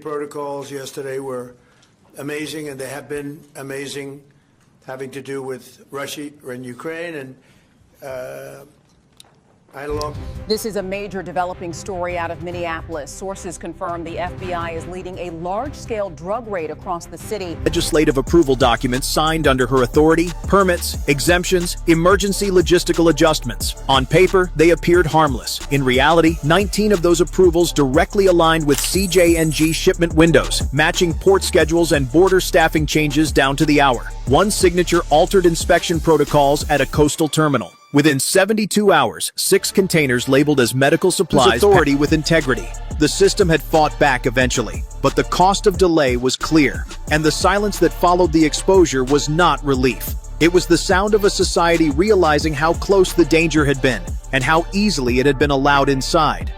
Protocols yesterday were amazing, and they have been amazing, having to do with Russia and Ukraine. And This is a major developing story out of Minneapolis. Sources confirm the FBI is leading a large-scale drug raid across the city. Legislative approval documents signed under her authority, permits, exemptions, emergency logistical adjustments. On paper, they appeared harmless. In reality, 19 of those approvals directly aligned with CJNG shipment windows, matching port schedules and border staffing changes down to the hour. One signature altered inspection protocols at a coastal terminal. Within 72 hours, 6 containers labeled as medical supplies. Authority with integrity. The system had fought back eventually, but the cost of delay was clear, and the silence that followed the exposure was not relief. It was the sound of a society realizing how close the danger had been, and how easily it had been allowed inside.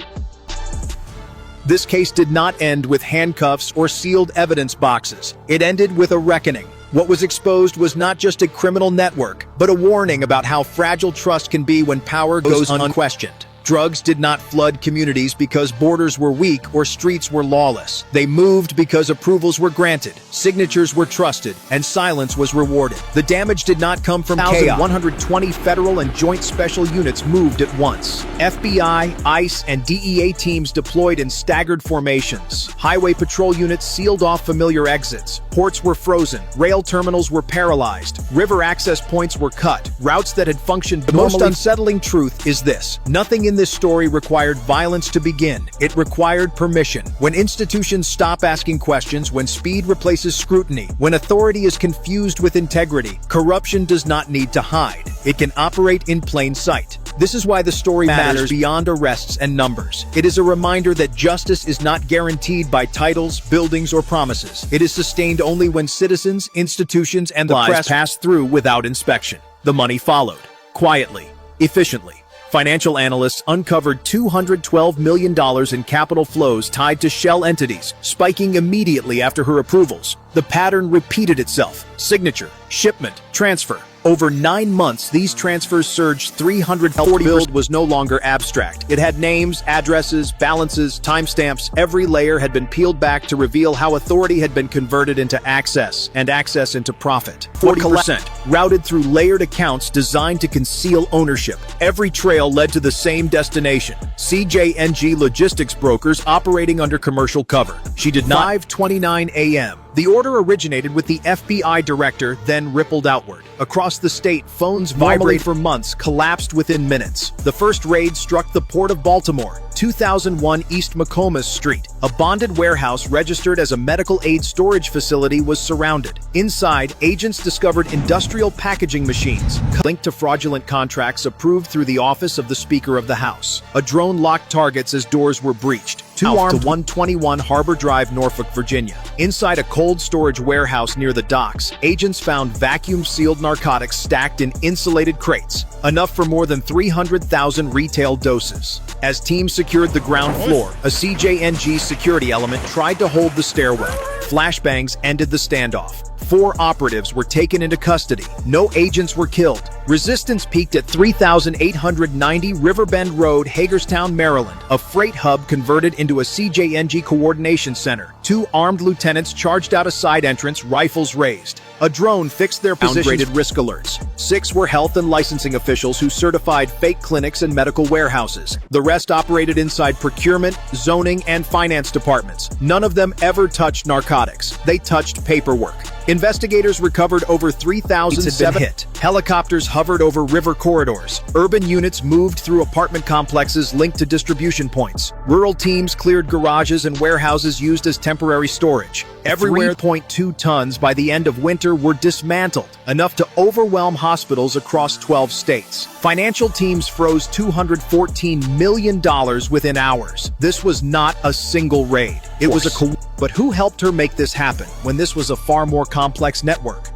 This case did not end with handcuffs or sealed evidence boxes. It ended with a reckoning. What was exposed was not just a criminal network, but a warning about how fragile trust can be when power goes unquestioned. Drugs did not flood communities because borders were weak or streets were lawless. They moved because approvals were granted, signatures were trusted, and silence was rewarded. The damage did not come from chaos. 120 federal and joint special units moved at once. FBI, ICE, and DEA teams deployed in staggered formations. Highway patrol units sealed off familiar exits. Ports were frozen. Rail terminals were paralyzed. River access points were cut. Routes that had functioned normally. The most unsettling truth is this: nothing in this story required violence to begin. It required permission. When institutions stop asking questions, when speed replaces scrutiny, when authority is confused with integrity, corruption does not need to hide. It can operate in plain sight. This is why the story matters beyond arrests and numbers. It is a reminder that justice is not guaranteed by titles, buildings, or promises. It is sustained only when citizens, institutions, and the press pass through without inspection. The money followed. Quietly. Efficiently. Financial analysts uncovered $212 million in capital flows tied to shell entities, spiking immediately after her approvals. The pattern repeated itself. Signature, shipment, transfer. Over 9 months, these transfers surged 340%. Build was no longer abstract. It had names, addresses, balances, timestamps. Every layer had been peeled back to reveal how authority had been converted into access, and access into profit. 40% routed through layered accounts designed to conceal ownership. Every trail led to the same destination: CJNG logistics brokers operating under commercial cover. She did not. 5:29 a.m. The order originated with the FBI director, then rippled outward. Across the state, phones vibrated for months, collapsed within minutes. The first raid struck the Port of Baltimore, 2001 East McComas Street. A bonded warehouse registered as a medical aid storage facility was surrounded. Inside, agents discovered industrial packaging machines linked to fraudulent contracts approved through the office of the Speaker of the House. A drone locked targets as doors were breached. Two armed to 121 Harbor Drive, Norfolk, Virginia. Inside a cold storage warehouse near the docks, agents found vacuum-sealed narcotics stacked in insulated crates, enough for more than 300,000 retail doses. As teams secured the ground floor, a CJNG security element tried to hold the stairwell. Flashbangs ended the standoff. 4 operatives were taken into custody. No agents were killed. Resistance peaked at 3,890 Riverbend Road, Hagerstown, Maryland, a freight hub converted into a CJNG coordination center. 2 armed lieutenants charged out a side entrance, rifles raised. A drone fixed their positions. Downgraded risk alerts. 6 were health and licensing officials who certified fake clinics and medical warehouses. The rest operated inside procurement, zoning, and finance departments. None of them ever touched narcotics. They touched paperwork. Investigators recovered over 3,007 hit. Helicopters hovered over river corridors. Urban units moved through apartment complexes linked to distribution points. Rural teams cleared garages and warehouses used as temporary storage. Everywhere, 3.2 tons by the end of winter were dismantled, enough to overwhelm hospitals across 12 states. Financial teams froze $214 million within hours. This was not a single raid. It was a But who helped her make this happen when this was a far more complex network?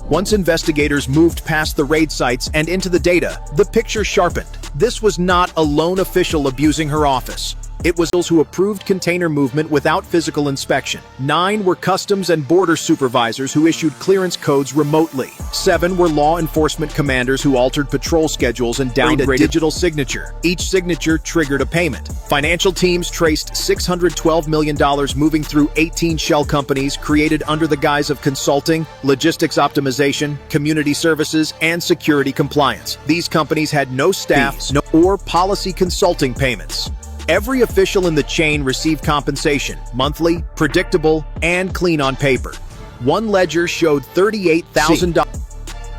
Once investigators moved past the raid sites and into the data, the picture sharpened. This was not a lone official abusing her office. It was those who approved container movement without physical inspection. 9 were customs and border supervisors who issued clearance codes remotely. 7 were law enforcement commanders who altered patrol schedules and downgraded a digital signature. Each signature triggered a payment. Financial teams traced $612 million moving through 18 shell companies created under the guise of consulting, logistics optimization, community services, and security compliance. These companies had no staff, or policy consulting payments. Every official in the chain received compensation, monthly, predictable, and clean on paper. One ledger showed $38,000.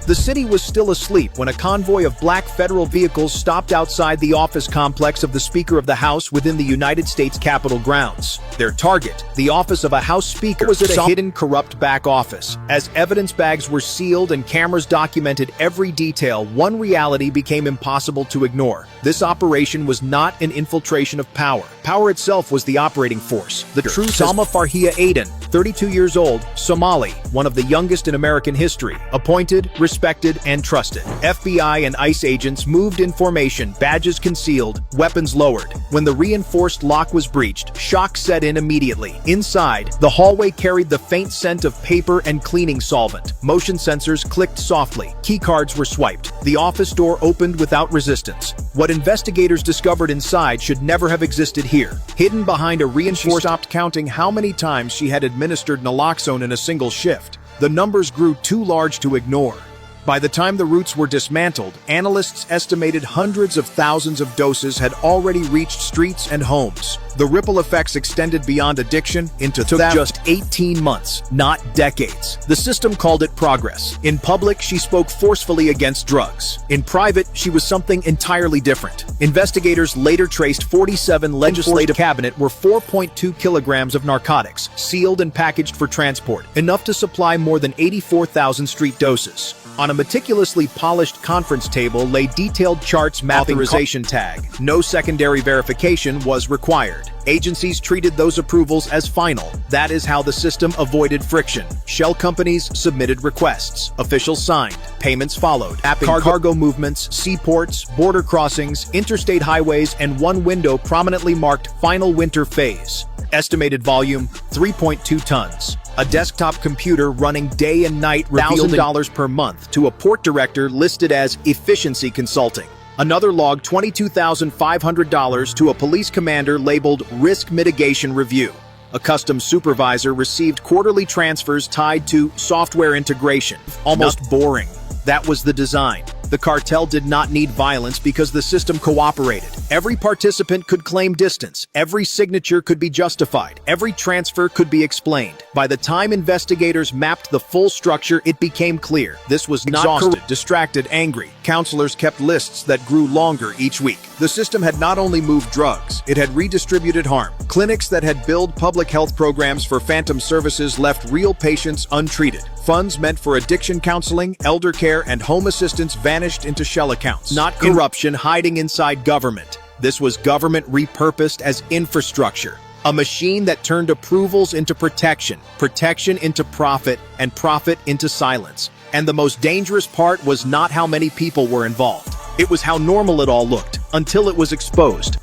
The city was still asleep when a convoy of black federal vehicles stopped outside the office complex of the Speaker of the House within the United States Capitol grounds. Their target, the office of a House Speaker, was at a hidden corrupt back office. As evidence bags were sealed and cameras documented every detail, one reality became impossible to ignore. This operation was not an infiltration of power. Power itself was the operating force. The true Salma Farhia Aden, 32 years old, Somali, one of the youngest in American history, appointed, respected, and trusted. FBI and ICE agents moved in formation, badges concealed, weapons lowered. When the reinforced lock was breached, shock set in immediately. Inside, the hallway carried the faint scent of paper and cleaning solvent. Motion sensors clicked softly. Key cards were swiped. The office door opened without resistance. What investigators discovered inside should never have existed here. Hidden behind a reinforced, she stopped counting how many times she had administered naloxone in a single shift. The numbers grew too large to ignore. By the time the routes were dismantled, analysts estimated hundreds of thousands of doses had already reached streets and homes. The ripple effects extended beyond addiction into theft. Just 18 months, not decades. The system called it progress. In public, she spoke forcefully against drugs. In private, she was something entirely different. Investigators later traced 47 legislative cabinet were 4.2 kilograms of narcotics, sealed and packaged for transport, enough to supply more than 84,000 street doses. On a meticulously polished conference table lay detailed charts mapping authorization tag. No secondary verification was required. Agencies treated those approvals as final. That is how the system avoided friction. Shell companies submitted requests. Officials signed. Payments followed. Mapping cargo movements, seaports, border crossings, interstate highways, and one window prominently marked final winter phase. Estimated volume, 3.2 tons. A desktop computer running day and night revealed $1,000 per month to a port director listed as efficiency consulting. Another logged $22,500 to a police commander labeled risk mitigation review. A customs supervisor received quarterly transfers tied to software integration. Almost boring. That was the design. The cartel did not need violence because the system cooperated. Every participant could claim distance. Every signature could be justified. Every transfer could be explained. By the time investigators mapped the full structure, it became clear. This was not exhausted, distracted, angry. Counselors kept lists that grew longer each week. The system had not only moved drugs, it had redistributed harm. Clinics that had billed public health programs for phantom services left real patients untreated. Funds meant for addiction counseling, elder care, and home assistance vanished into shell accounts. Not corruption hiding inside government. This was government repurposed as infrastructure. A machine that turned approvals into protection, protection into profit, and profit into silence. And the most dangerous part was not how many people were involved. It was how normal it all looked, until it was exposed.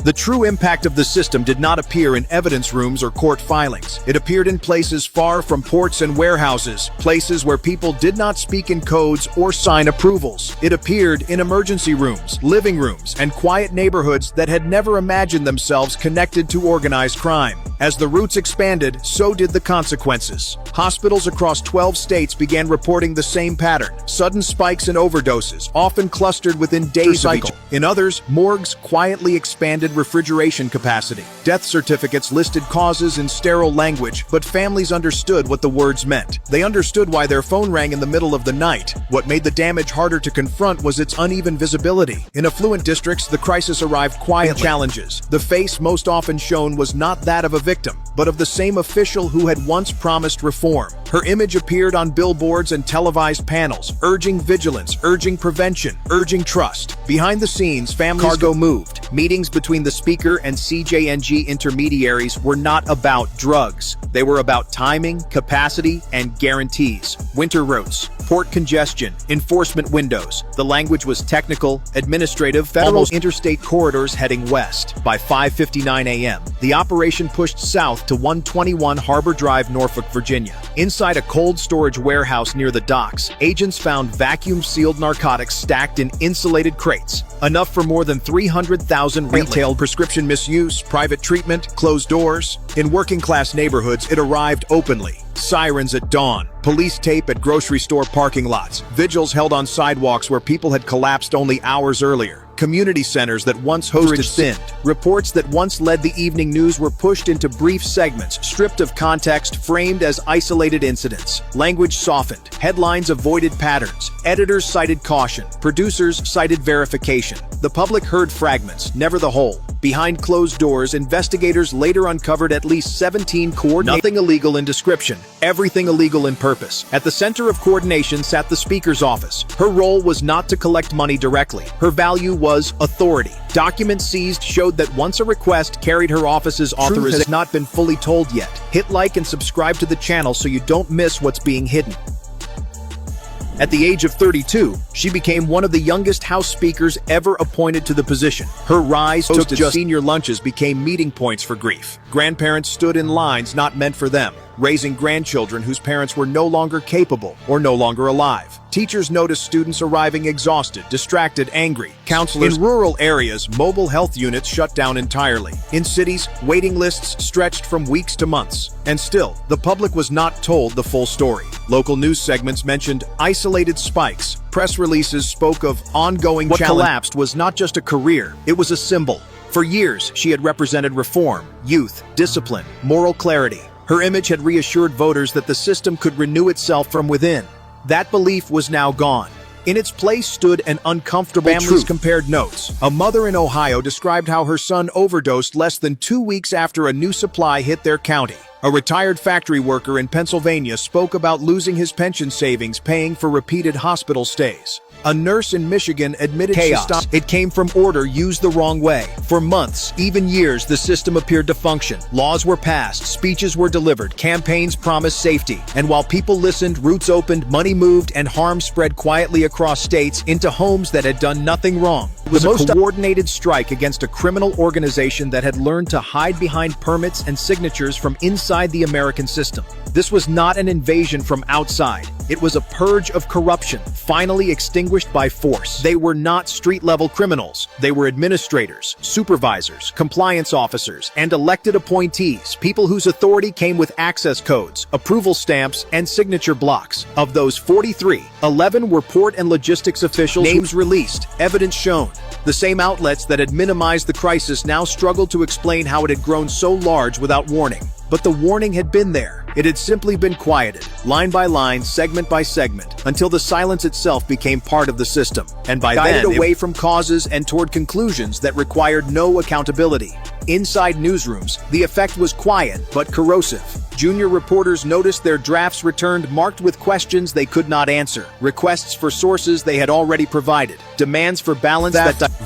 The true impact of the system did not appear in evidence rooms or court filings. It appeared in places far from ports and warehouses, places where people did not speak in codes or sign approvals. It appeared in emergency rooms, living rooms, and quiet neighborhoods that had never imagined themselves connected to organized crime. As the roots expanded, so did the consequences. Hospitals across 12 states began reporting the same pattern. Sudden spikes in overdoses, often clustered within days of each. In others, morgues quietly expanded refrigeration capacity. Death certificates listed causes in sterile language, but families understood what the words meant. They understood why their phone rang in the middle of the night. What made the damage harder to confront was its uneven visibility. In affluent districts, the crisis arrived quietly. Challenges. The face most often shown was not that of a victim, but of the same official who had once promised reform. Her image appeared on billboards and televised panels, urging vigilance, urging prevention, urging trust. Behind the scenes, families cargo moved. Meetings between the speaker and CJNG intermediaries were not about drugs. They were about timing, capacity, and guarantees. Winter routes, port congestion, enforcement windows. The language was technical, administrative, federal interstate corridors heading west. By 5:59 a.m., the operation pushed south to 121 Harbor Drive, Norfolk, Virginia. Inside a cold storage warehouse near the docks, agents found vacuum-sealed narcotics stacked in insulated crates, enough for more than 300,000 retail prescription misuse, private treatment, closed doors. In working-class neighborhoods, it arrived openly. Sirens at dawn, police tape at grocery store parking lots, vigils held on sidewalks where people had collapsed only hours earlier. Community centers that once hosted thinned. Reports that once led the evening news were pushed into brief segments, stripped of context, framed as isolated incidents. Language softened. Headlines avoided patterns. Editors cited caution. Producers cited verification. The public heard fragments, never the whole. Behind closed doors, investigators later uncovered at least 17 coordinated. Nothing illegal in description, everything illegal in purpose. At the center of coordination sat the speaker's office. Her role was not to collect money directly. Her value was authority. Documents seized showed that once a request carried her office's authorization has not been fully told yet. Hit like and subscribe to the channel so you don't miss what's being hidden. At the age of 32, she became one of the youngest House speakers ever appointed to the position. Her rise took just senior lunches became meeting points for grief. Grandparents stood in lines not meant for them, raising grandchildren whose parents were no longer capable or no longer alive. Teachers noticed students arriving exhausted, distracted, angry. Counselors in rural areas, mobile health units shut down entirely. In cities, waiting lists stretched from weeks to months. And still, the public was not told the full story. Local news segments mentioned isolated spikes. Press releases spoke of ongoing challenges. What collapsed was not just a career, it was a symbol. For years, she had represented reform, youth, discipline, moral clarity. Her image had reassured voters that the system could renew itself from within. That belief was now gone. In its place stood an uncomfortable truth. Compared notes. A mother in Ohio described how her son overdosed less than 2 weeks after a new supply hit their county. A retired factory worker in Pennsylvania spoke about losing his pension savings paying for repeated hospital stays. A nurse in Michigan admitted chaos. She stopped. It came from order used the wrong way. For months, even years, the system appeared to function. Laws were passed, speeches were delivered, campaigns promised safety. And while people listened, routes opened, money moved, and harm spread quietly across states into homes that had done nothing wrong. It was a coordinated strike against a criminal organization that had learned to hide behind permits and signatures from inside the American system. This was not an invasion from outside. It was a purge of corruption, finally extinguished by force. They were not street-level criminals. They were administrators, supervisors, compliance officers, and elected appointees, people whose authority came with access codes, approval stamps, and signature blocks. Of those 43, 11 were port and logistics officials. Names released, evidence shown. The same outlets that had minimized the crisis now struggled to explain how it had grown so large without warning. But the warning had been there. It had simply been quieted, line by line, segment by segment, until the silence itself became part of the system. And by then, guided away from causes and toward conclusions that required no accountability. Inside newsrooms, the effect was quiet but corrosive. Junior reporters noticed their drafts returned marked with questions they could not answer, requests for sources they had already provided, demands for balance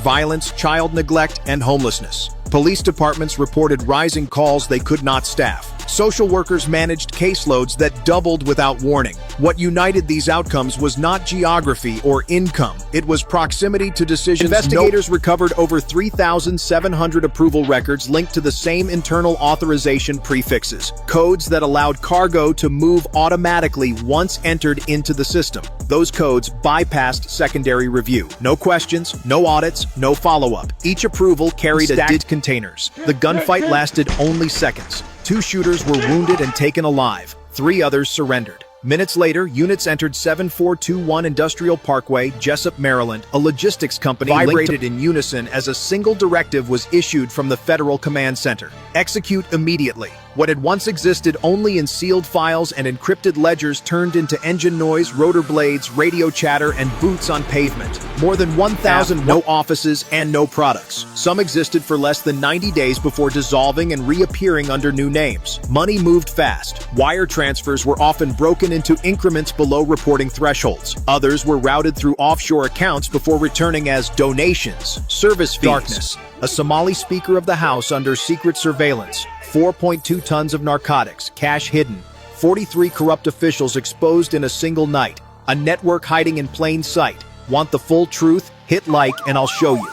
violence, child neglect, and homelessness. Police departments reported rising calls they could not staff. Social workers managed caseloads that doubled without warning. What united these outcomes was not geography or income. It was proximity to decisions. Investigators recovered over 3,700 approval records linked to the same internal authorization prefixes, codes that allowed cargo to move automatically once entered into the system. Those codes bypassed secondary review. No questions, no audits, no follow-up. Each approval carried stacked containers. The gunfight lasted only seconds. 2 shooters were wounded and taken alive. 3 others surrendered. Minutes later, units entered 7421 Industrial Parkway, Jessup, Maryland. A logistics company vibrated in unison as a single directive was issued from the Federal Command Center. Execute immediately. What had once existed only in sealed files and encrypted ledgers turned into engine noise, rotor blades, radio chatter, and boots on pavement. More than 1,000 no offices and no products. Some existed for less than 90 days before dissolving and reappearing under new names. Money moved fast. Wire transfers were often broken into increments below reporting thresholds. Others were routed through offshore accounts before returning as donations, service fees. Darkness. A Somali Speaker of the House under secret surveillance. 4.2 tons of narcotics, cash hidden. 43 corrupt officials exposed in a single night. A network hiding in plain sight. Want the full truth? Hit like and I'll show you.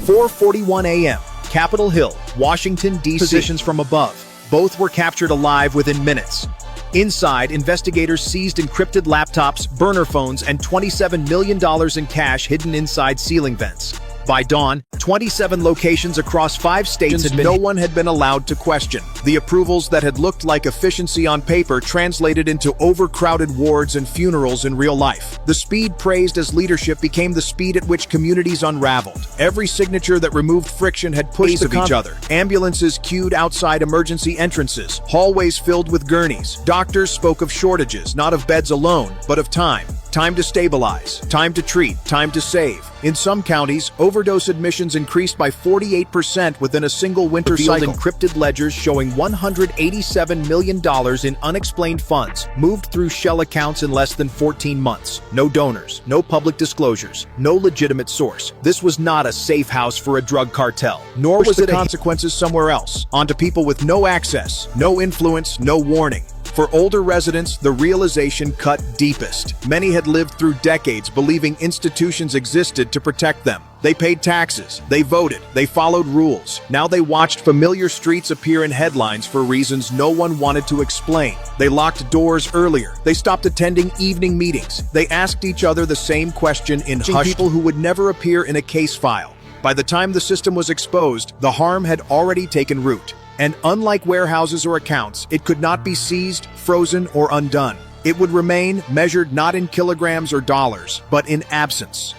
4:41 a.m. Capitol Hill, Washington, D.C. Positions from above. Both were captured alive within minutes. Inside, investigators seized encrypted laptops, burner phones, and $27 million in cash hidden inside ceiling vents. By dawn, 27 locations across 5 states and no one had been allowed to question. The approvals that had looked like efficiency on paper translated into overcrowded wards and funerals in real life. The speed praised as leadership became the speed at which communities unraveled. Every signature that removed friction had pushed of each other. Ambulances queued outside emergency entrances, hallways filled with gurneys. Doctors spoke of shortages, not of beds alone, but of time. Time to stabilize, time to treat, time to save. In some counties, overdose admissions increased by 48% within a single winter cycle. Encrypted ledgers showing $187 million in unexplained funds moved through shell accounts in less than 14 months. No donors, no public disclosures, no legitimate source. This was not a safe house for a drug cartel, nor was it consequences somewhere else, onto people with no access, no influence, no warning. For older residents, the realization cut deepest. Many had lived through decades believing institutions existed to protect them. They paid taxes, they voted, they followed rules. Now they watched familiar streets appear in headlines for reasons no one wanted to explain. They locked doors earlier. They stopped attending evening meetings. They asked each other the same question in hushed people who would never appear in a case file. By the time the system was exposed, the harm had already taken root. And unlike warehouses or accounts, it could not be seized, frozen, or undone. It would remain measured not in kilograms or dollars, but in absence.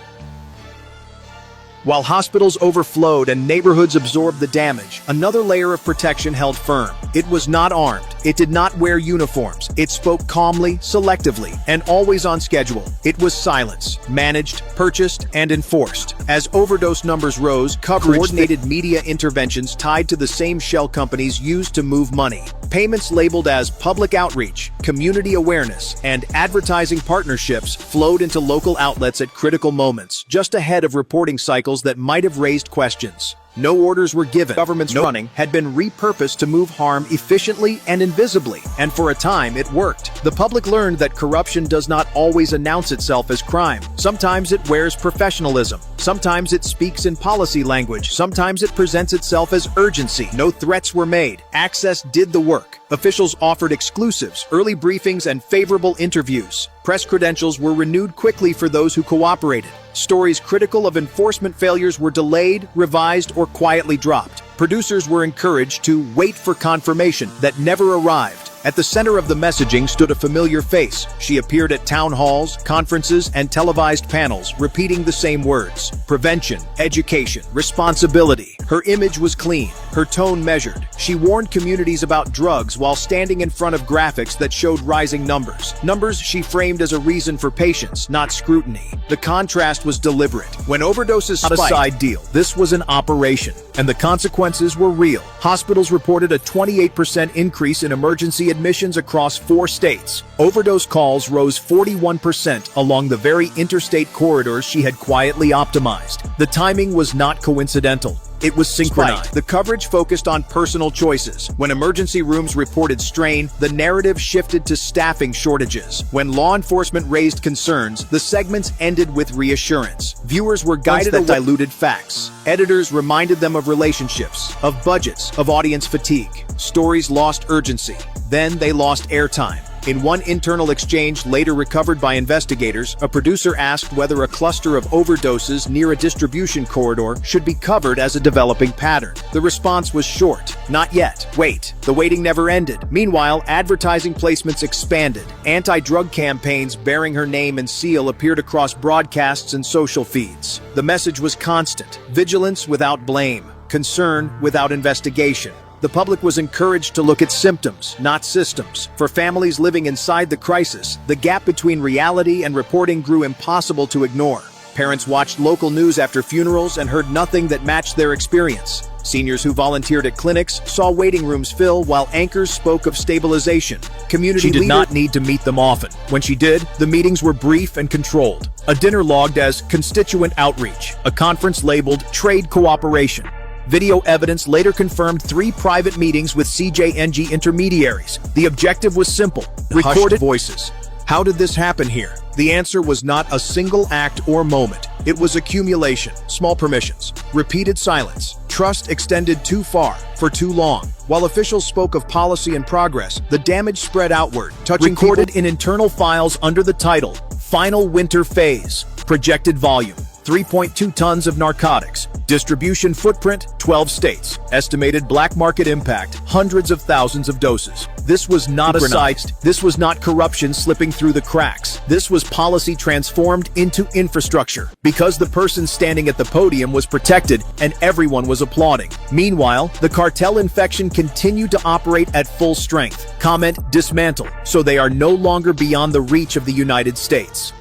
While hospitals overflowed and neighborhoods absorbed the damage, another layer of protection held firm. It was not armed. It did not wear uniforms. It spoke calmly, selectively, and always on schedule. It was silence, managed, purchased, and enforced. As overdose numbers rose, coordinated media interventions tied to the same shell companies used to move money. Payments labeled as public outreach, community awareness, and advertising partnerships flowed into local outlets at critical moments, just ahead of reporting cycles that might have raised questions. No orders were given. Government's running had been repurposed to move harm efficiently and invisibly, and for a time it worked. The public learned that corruption does not always announce itself as crime. Sometimes it wears professionalism. Sometimes it speaks in policy language. Sometimes it presents itself as urgency. No threats were made. Access did the work. Officials offered exclusives, early briefings, and favorable interviews. Press credentials were renewed quickly for those who cooperated. Stories critical of enforcement failures were delayed, revised, or quietly dropped. Producers were encouraged to wait for confirmation that never arrived. At the center of the messaging stood a familiar face. She appeared at town halls, conferences, and televised panels, repeating the same words: prevention, education, responsibility. Her image was clean, her tone measured. She warned communities about drugs while standing in front of graphics that showed rising numbers. Numbers she framed as a reason for patience, not scrutiny. The contrast was deliberate. When overdoses spiked, not a side deal. This was an operation, and the consequences were real. Hospitals reported a 28% increase in emergency admissions across 4 states. Overdose calls rose 41% along the very interstate corridors she had quietly optimized. The timing was not coincidental. It was synchronized. The coverage focused on personal choices. When emergency rooms reported strain, the narrative shifted to staffing shortages. When law enforcement raised concerns, the segments ended with reassurance. Viewers were guided by diluted facts. Editors reminded them of relationships, of budgets, of audience fatigue. Stories lost urgency. Then they lost airtime. In one internal exchange later recovered by investigators, a producer asked whether a cluster of overdoses near a distribution corridor should be covered as a developing pattern. The response was short: not yet. Wait. The waiting never ended. Meanwhile, advertising placements expanded. Anti-drug campaigns bearing her name and seal appeared across broadcasts and social feeds. The message was constant: vigilance without blame, concern without investigation. The public was encouraged to look at symptoms, not systems. For families living inside the crisis, the gap between reality and reporting grew impossible to ignore. Parents watched local news after funerals and heard nothing that matched their experience. Seniors who volunteered at clinics saw waiting rooms fill while anchors spoke of stabilization. Community leaders did not need to meet them often. When she did, the meetings were brief and controlled. A dinner logged as constituent outreach, a conference labeled trade cooperation. Video evidence later confirmed 3 private meetings with CJNG intermediaries. The objective was simple: recorded voices. How did this happen here? The answer was not a single act or moment. It was accumulation, small permissions, repeated silence. Trust extended too far, for too long. While officials spoke of policy and progress, the damage spread outward, touching recorded in internal files under the title, Final Winter Phase. Projected volume, 3.2 tons of narcotics. Distribution footprint, 12 states. Estimated black market impact, hundreds of thousands of doses. This was not a site. This was not corruption slipping through the cracks. This was policy transformed into infrastructure. Because the person standing at the podium was protected and everyone was applauding. Meanwhile, the cartel infection continued to operate at full strength. Comment: dismantle. So they are no longer beyond the reach of the United States.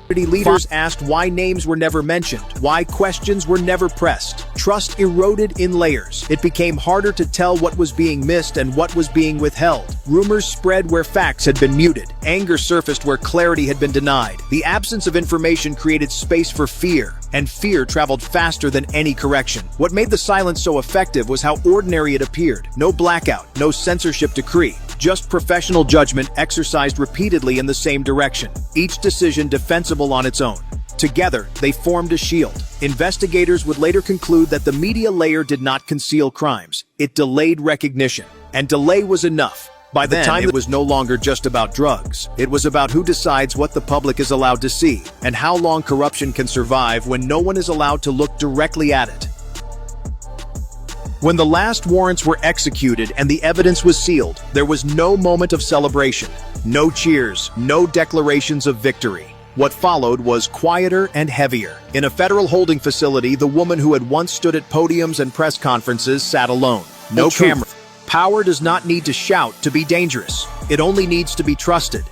Leaders asked why names were never mentioned, why questions were never pressed. Trust eroded in layers. It became harder to tell what was being missed and what was being withheld. Rumors spread where facts had been muted. Anger surfaced where clarity had been denied. The absence of information created space for fear, and fear traveled faster than any correction. What made the silence so effective was how ordinary it appeared. No blackout, no censorship decree. Just professional judgment exercised repeatedly in the same direction, each decision defensible on its own. Together, they formed a shield. Investigators would later conclude that the media layer did not conceal crimes. It delayed recognition. And delay was enough. By the time, it was no longer just about drugs. It was about who decides what the public is allowed to see, and how long corruption can survive when no one is allowed to look directly at it. When the last warrants were executed and the evidence was sealed, there was no moment of celebration. No cheers, no declarations of victory. What followed was quieter and heavier. In a federal holding facility, the woman who had once stood at podiums and press conferences sat alone. No camera. Power does not need to shout to be dangerous. It only needs to be trusted.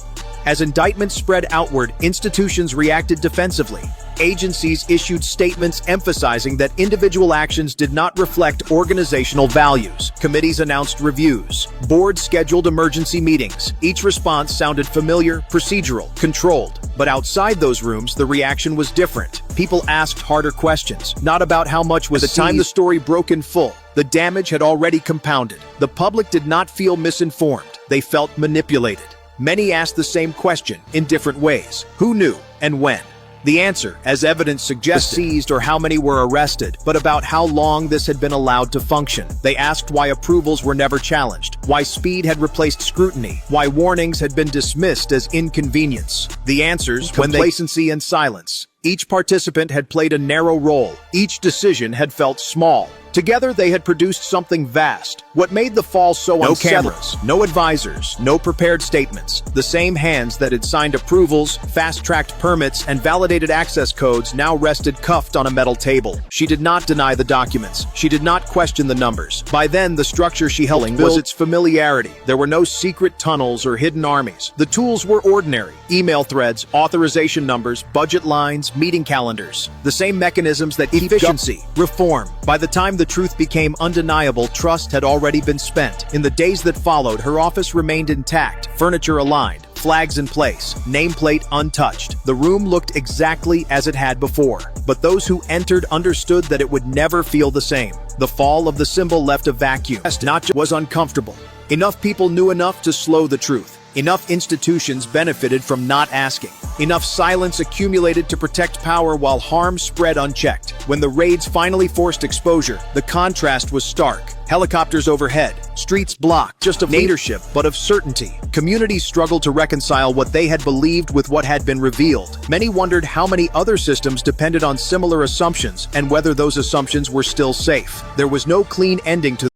As indictments spread outward, institutions reacted defensively. Agencies issued statements emphasizing that individual actions did not reflect organizational values. Committees announced reviews. Boards scheduled emergency meetings. Each response sounded familiar, procedural, controlled. But outside those rooms, the reaction was different. People asked harder questions, not about how much was seized. By the time the story broke in full, the damage had already compounded. The public did not feel misinformed. They felt manipulated. Many asked the same question in different ways. Who knew and when? The answer, as evidence suggested, seized or how many were arrested, but about how long this had been allowed to function. They asked why approvals were never challenged, why speed had replaced scrutiny, why warnings had been dismissed as inconvenience. The answers: complacency and silence. Each participant had played a narrow role. Each decision had felt small. Together, they had produced something vast. What made the fall so unsettling? No cameras, no advisors, no prepared statements. The same hands that had signed approvals, fast-tracked permits, and validated access codes now rested cuffed on a metal table. She did not deny the documents. She did not question the numbers. By then, the structure she held was its familiarity. There were no secret tunnels or hidden armies. The tools were ordinary: email threads, authorization numbers, budget lines, meeting calendars. The same mechanisms that efficiency, reform. By the time the truth became undeniable, trust had already been spent. In the days that followed, her office remained intact, furniture aligned, flags in place, nameplate untouched. The room looked exactly as it had before, but those who entered understood that it would never feel the same. The fall of the symbol left a vacuum. Not just was uncomfortable. Enough people knew enough to slow the truth. Enough institutions benefited from not asking. Enough silence accumulated to protect power while harm spread unchecked. When the raids finally forced exposure, the contrast was stark. Helicopters overhead, streets blocked, just of leadership, but of certainty. Communities struggled to reconcile what they had believed with what had been revealed. Many wondered how many other systems depended on similar assumptions and whether those assumptions were still safe. There was no clean ending to